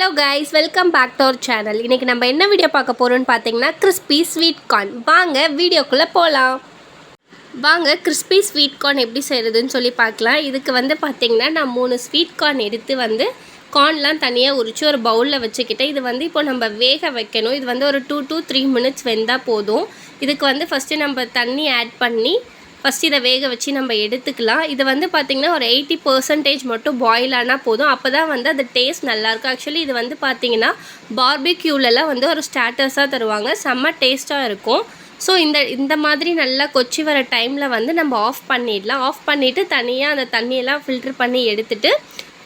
Hello guys, welcome back to our channel. இன்றைக்கி நம்ம என்ன வீடியோ பார்க்க போகிறோன்னு பார்த்தீங்கன்னா கிறிஸ்பி ஸ்வீட் கார்ன். வாங்க வீடியோக்குள்ளே போகலாம். வாங்க கிறிஸ்பி ஸ்வீட் கார்ன் எப்படி செய்கிறதுன்னு சொல்லி பார்க்கலாம். இதுக்கு வந்து பார்த்திங்கன்னா நான் 3 ஸ்வீட் கார்ன் எடுத்து கார்ன்லாம் தனியாக உரித்து ஒரு பவுலில் வச்சுக்கிட்டேன். இது வந்து இப்போ நம்ம வேக வைக்கணும். இது வந்து ஒரு 2 to 3 மினிட்ஸ் வெந்தால் போதும். இதுக்கு வந்து ஃபஸ்ட்டு நம்ம தண்ணி ஆட் பண்ணி ஃபஸ்ட்டு இதை வேக வச்சு நம்ம எடுத்துக்கலாம். இது வந்து பார்த்திங்கன்னா ஒரு 80% மட்டும் பாயில் ஆனால் போதும். அப்போ தான் வந்து அது டேஸ்ட் நல்லாயிருக்கும். ஆக்சுவலி இது வந்து பார்த்திங்கன்னா பார்பிக்யூலெலாம் வந்து ஒரு ஸ்டார்டர்ஸாக தருவாங்க. செம்ம டேஸ்ட்டாக இருக்கும். ஸோ இந்த மாதிரி நல்லா கொச்சி வர டைமில் வந்து நம்ம ஆஃப் பண்ணிடலாம். ஆஃப் பண்ணிவிட்டு தனியாக அந்த தண்ணியெல்லாம் ஃபில்ட்ரு பண்ணி எடுத்துகிட்டு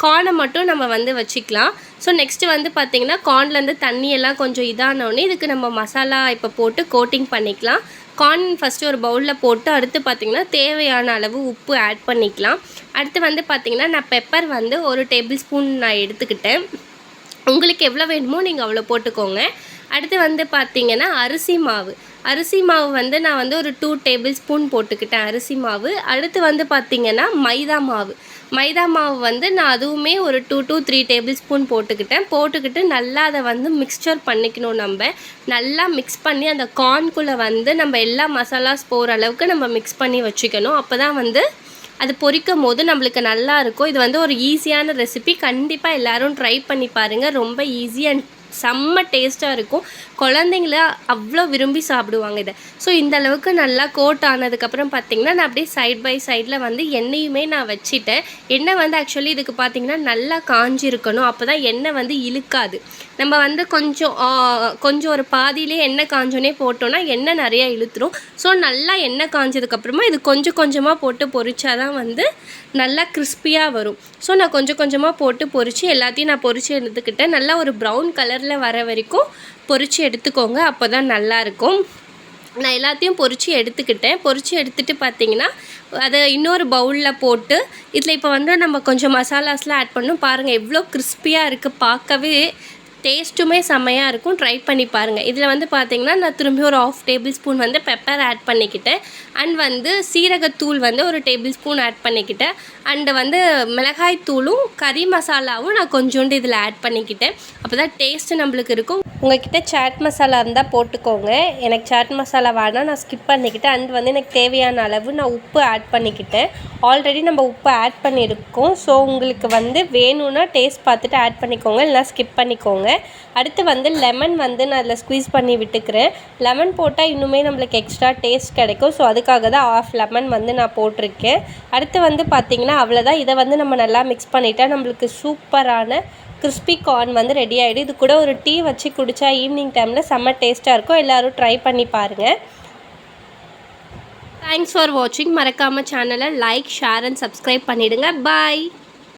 கார்னை மட்டும் நம்ம வந்து வச்சுக்கலாம். ஸோ நெக்ஸ்ட்டு வந்து பார்த்திங்கன்னா கார்ன்லேருந்து தண்ணியெல்லாம் கொஞ்சம் இதானோடனே இதுக்கு நம்ம மசாலா இப்போ போட்டு கோட்டிங் பண்ணிக்கலாம். கார்ன் ஃபஸ்ட்டு ஒரு பவுலில் போட்டு அடுத்து பார்த்திங்கன்னா தேவையான அளவு உப்பு ஆட் பண்ணிக்கலாம். அடுத்து வந்து பார்த்திங்கன்னா நான் பெப்பர் வந்து 1 டேபிள் ஸ்பூன் நான் எடுத்துக்கிட்டேன். உங்களுக்கு எவ்வளோ வேணுமோ நீங்கள் அவ்வளோ போட்டுக்கோங்க. அடுத்து வந்து பார்த்திங்கன்னா அரிசி மாவு வந்து நான் வந்து ஒரு 2 டேபிள் ஸ்பூன் போட்டுக்கிட்டேன் அரிசி மாவு. அடுத்து வந்து பார்த்திங்கன்னா மைதா மாவு வந்து நான் அதுவுமே ஒரு 2 to 3 டேபிள் ஸ்பூன் போட்டுக்கிட்டு நல்லா அதை வந்து மிக்ஸ்சர் பண்ணிக்கணும். நம்ம நல்லா மிக்ஸ் பண்ணி அந்த கார்னுக்குள்ளே வந்து நம்ம எல்லா மசாலாஸ் போகிற அளவுக்கு நம்ம மிக்ஸ் பண்ணி வச்சுக்கணும். அப்போ தான் வந்து அது பொரிக்கும் போது நம்மளுக்கு நல்லா இருக்கும். இது வந்து ஒரு ஈஸியான ரெசிபி. கண்டிப்பாக எல்லோரும் ட்ரை பண்ணி பாருங்கள். ரொம்ப ஈஸி அண்ட் செம்ம டேஸ்ட்டாக இருக்கும். குழந்தைங்கள அவ்வளோ விரும்பி சாப்பிடுவாங்க இதை. ஸோ இந்த அளவுக்கு நல்லா கோட் ஆனதுக்கப்புறம் பார்த்திங்கன்னா நான் அப்படியே சைட் பை சைடில் வந்து எண்ணெயுமே நான் வச்சுட்டேன். எண்ணெய் வந்து ஆக்சுவலி இதுக்கு பார்த்திங்கன்னா நல்லா காஞ்சிருக்கணும். அப்போ தான் எண்ணெய் வந்து இழுக்காது. நம்ம வந்து கொஞ்சம் ஒரு பாதியிலே எண்ணெய் காஞ்சோன்னே போட்டோன்னா எண்ணெய் நிறையா இழுத்துரும். ஸோ நல்லா எண்ணெய் காஞ்சதுக்கப்புறமா இது கொஞ்சம் கொஞ்சமாக போட்டு பொரிச்சாதான் வந்து நல்லா கிறிஸ்பியாக வரும். ஸோ நான் கொஞ்சம் கொஞ்சமாக போட்டு பொரித்து எல்லாத்தையும் நான் பொரித்து எடுத்துக்கிட்டேன். நல்லா ஒரு ப்ரௌன் கலரில் வர வரைக்கும் பொரித்து எடுத்துக்கோங்க. அப்போ தான் நல்லாயிருக்கும். நான் எல்லாத்தையும் பொரித்து எடுத்துகிட்டு பார்த்திங்கன்னா அதை இன்னொரு பவுலில் போட்டு இதில் இப்போ வந்து நம்ம கொஞ்சம் மசாலாஸ்லாம் ஆட் பண்ணணும். பாருங்கள் எவ்வளோ கிறிஸ்பியாக இருக்குது. பார்க்கவே டேஸ்ட்டுமே செம்மையாக இருக்கும். ட்ரை பண்ணி பாருங்கள். இதில் வந்து பார்த்திங்கன்னா நான் திரும்பி ஒரு 1/2 டேபிள் ஸ்பூன் வந்து பெப்பர் ஆட் பண்ணிக்கிட்டேன். அண்ட் வந்து சீரகத்தூள் வந்து ஒரு டேபிள் ஸ்பூன் ஆட் பண்ணிக்கிட்டேன். அண்டு வந்து மிளகாய் தூளும் கறி மசாலாவும் நான் கொஞ்சோண்டு இதில் ஆட் பண்ணிக்கிட்டேன். அப்போ தான் டேஸ்ட்டு நம்மளுக்கு இருக்கும். உங்கள்கிட்ட சாட் மசாலா இருந்தால் போட்டுக்கோங்க. எனக்கு சாட் மசாலா வேணாம், நான் ஸ்கிப் பண்ணிக்கிட்டேன். அண்ட் வந்து எனக்கு தேவையான அளவு நான் உப்பு ஆட் பண்ணிக்கிட்டேன். ஆல்ரெடி நம்ம உப்பு ஆட் பண்ணியிருக்கோம். ஸோ உங்களுக்கு வந்து வேணும்னா டேஸ்ட் பார்த்துட்டு ஆட் பண்ணிக்கோங்க, இல்லைனா ஸ்கிப் பண்ணிக்கோங்க. அடுத்து வந்து லெமன் வந்து நான் அதில் ஸ்குவீஸ் பண்ணி விட்டுக்கிறேன். லெமன் போட்டால் இன்னுமே நம்மளுக்கு எக்ஸ்ட்ரா டேஸ்ட் கிடைக்கும். ஸோ அதுக்காக தான் 1/2 லெமன் வந்து நான் போட்டிருக்கேன். அடுத்து வந்து பார்த்திங்கன்னா அவ்வளோதான். இதை வந்து நம்ம நல்லா மிக்ஸ் பண்ணிட்டா நம்மளுக்கு சூப்பரான கிறிஸ்பி கார்ன் வந்து ரெடி ஆகிடும். இது கூட ஒரு டீ வச்சு குடித்தா ஈவினிங் டைமில் செம்ம டேஸ்ட்டாக இருக்கும். எல்லோரும் ட்ரை பண்ணி பாருங்கள். தேங்க்ஸ் ஃபார் வாட்சிங். மறக்காமல் சேனலை லைக், ஷேர் அண்ட் சப்ஸ்கிரைப் பண்ணிவிடுங்க. பாய்.